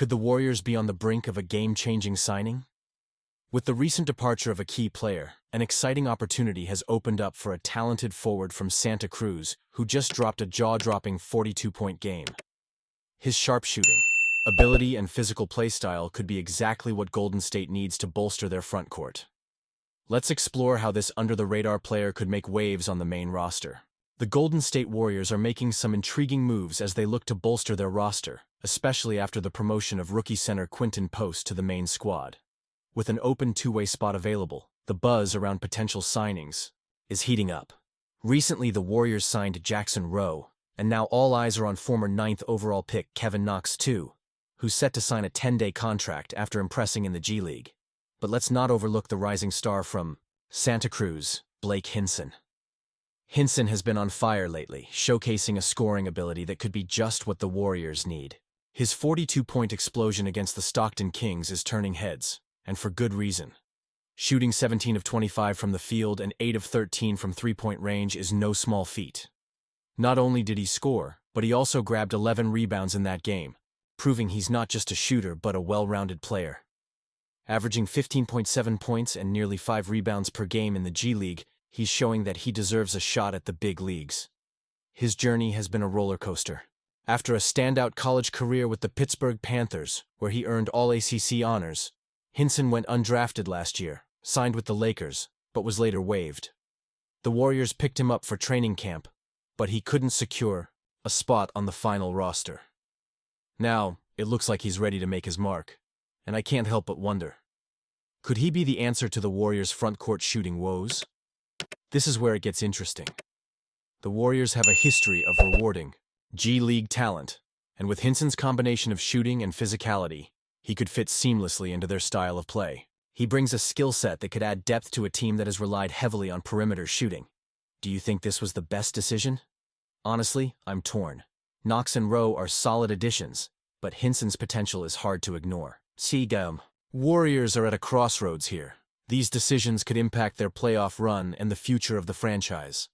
Could the Warriors be on the brink of a game-changing signing? With the recent departure of a key player, an exciting opportunity has opened up for a talented forward from Santa Cruz who just dropped a jaw-dropping 42-point game. His sharpshooting, ability, and physical play style could be exactly what Golden State needs to bolster their front court. Let's explore how this under-the-radar player could make waves on the main roster. The Golden State Warriors are making some intriguing moves as they look to bolster their roster, especially after the promotion of rookie center Quinton Post to the main squad. With an open two-way spot available, the buzz around potential signings is heating up. Recently, the Warriors signed Jackson Rowe, and now all eyes are on former 9th overall pick Kevin Knox II, who's set to sign a 10-day contract after impressing in the G League. But let's not overlook the rising star from Santa Cruz, Blake Hinson. Hinson has been on fire lately, showcasing a scoring ability that could be just what the Warriors need. His 42-point explosion against the Stockton Kings is turning heads, and for good reason. Shooting 17 of 25 from the field and 8 of 13 from three-point range is no small feat. Not only did he score, but he also grabbed 11 rebounds in that game, proving he's not just a shooter but a well-rounded player. Averaging 15.7 points and nearly 5 rebounds per game in the G League, he's showing that he deserves a shot at the big leagues. His journey has been a roller coaster. After a standout college career with the Pittsburgh Panthers, where he earned All-ACC honors, Hinson went undrafted last year, signed with the Lakers, but was later waived. The Warriors picked him up for training camp, but he couldn't secure a spot on the final roster. Now, it looks like he's ready to make his mark, and I can't help but wonder, could he be the answer to the Warriors' front court shooting woes? This is where it gets interesting. The Warriors have a history of rewarding G League talent, and with Hinson's combination of shooting and physicality, he could fit seamlessly into their style of play. He brings a skill set that could add depth to a team that has relied heavily on perimeter shooting. Do you think this was the best decision? Honestly, I'm torn. Knox and Rowe are solid additions, but Hinson's potential is hard to ignore. Warriors are at a crossroads here. These decisions could impact their playoff run and the future of the franchise.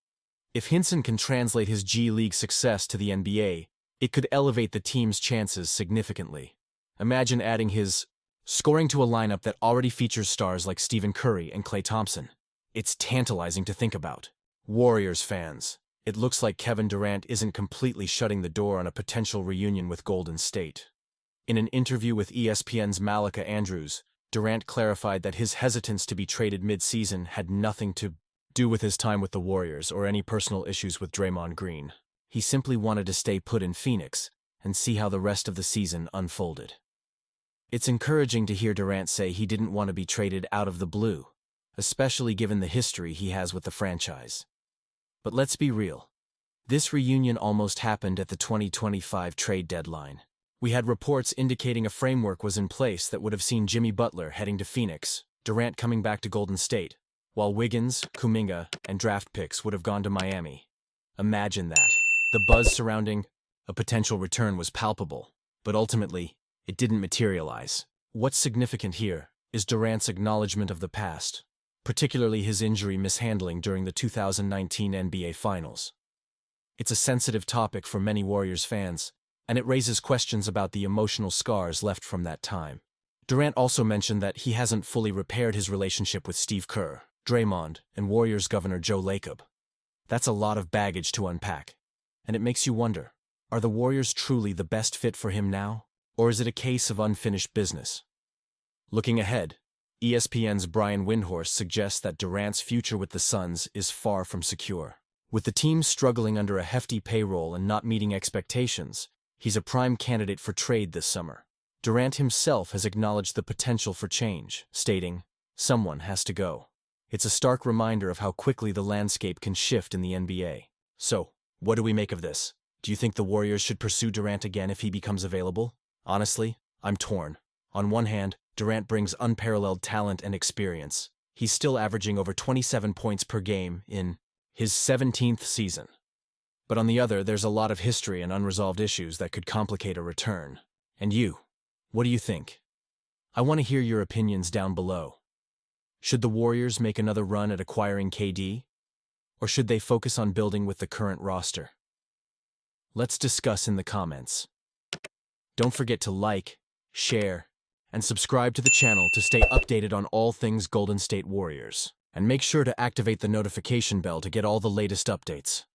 If Hinson can translate his G League success to the NBA, it could elevate the team's chances significantly. Imagine adding his scoring to a lineup that already features stars like Stephen Curry and Klay Thompson. It's tantalizing to think about. Warriors fans, it looks like Kevin Durant isn't completely shutting the door on a potential reunion with Golden State. In an interview with ESPN's Malika Andrews, Durant clarified that his hesitance to be traded mid-season had nothing to do with his time with the Warriors or any personal issues with Draymond Green. He simply wanted to stay put in Phoenix and see how the rest of the season unfolded. It's encouraging to hear Durant say he didn't want to be traded out of the blue, especially given the history he has with the franchise. But let's be real. This reunion almost happened at the 2025 trade deadline. We had reports indicating a framework was in place that would have seen Jimmy Butler heading to Phoenix, Durant coming back to Golden State, while Wiggins, Kuminga, and draft picks would have gone to Miami. Imagine that. The buzz surrounding a potential return was palpable, but ultimately, it didn't materialize. What's significant here is Durant's acknowledgement of the past, particularly his injury mishandling during the 2019 NBA Finals. It's a sensitive topic for many Warriors fans, and it raises questions about the emotional scars left from that time. Durant also mentioned that he hasn't fully repaired his relationship with Steve Kerr, Draymond, and Warriors governor Joe Lacob. That's a lot of baggage to unpack, and it makes you wonder, are the Warriors truly the best fit for him now, or is it a case of unfinished business? Looking ahead, ESPN's Brian Windhorst suggests that Durant's future with the Suns is far from secure. With the team struggling under a hefty payroll and not meeting expectations, he's a prime candidate for trade this summer. Durant himself has acknowledged the potential for change, stating, "Someone has to go." It's a stark reminder of how quickly the landscape can shift in the NBA. So, what do we make of this? Do you think the Warriors should pursue Durant again if he becomes available? Honestly, I'm torn. On one hand, Durant brings unparalleled talent and experience. He's still averaging over 27 points per game in his 17th season. But on the other, there's a lot of history and unresolved issues that could complicate a return. And you, what do you think? I want to hear your opinions down below. Should the Warriors make another run at acquiring KD? Or should they focus on building with the current roster? Let's discuss in the comments. Don't forget to like, share, and subscribe to the channel to stay updated on all things Golden State Warriors. And make sure to activate the notification bell to get all the latest updates.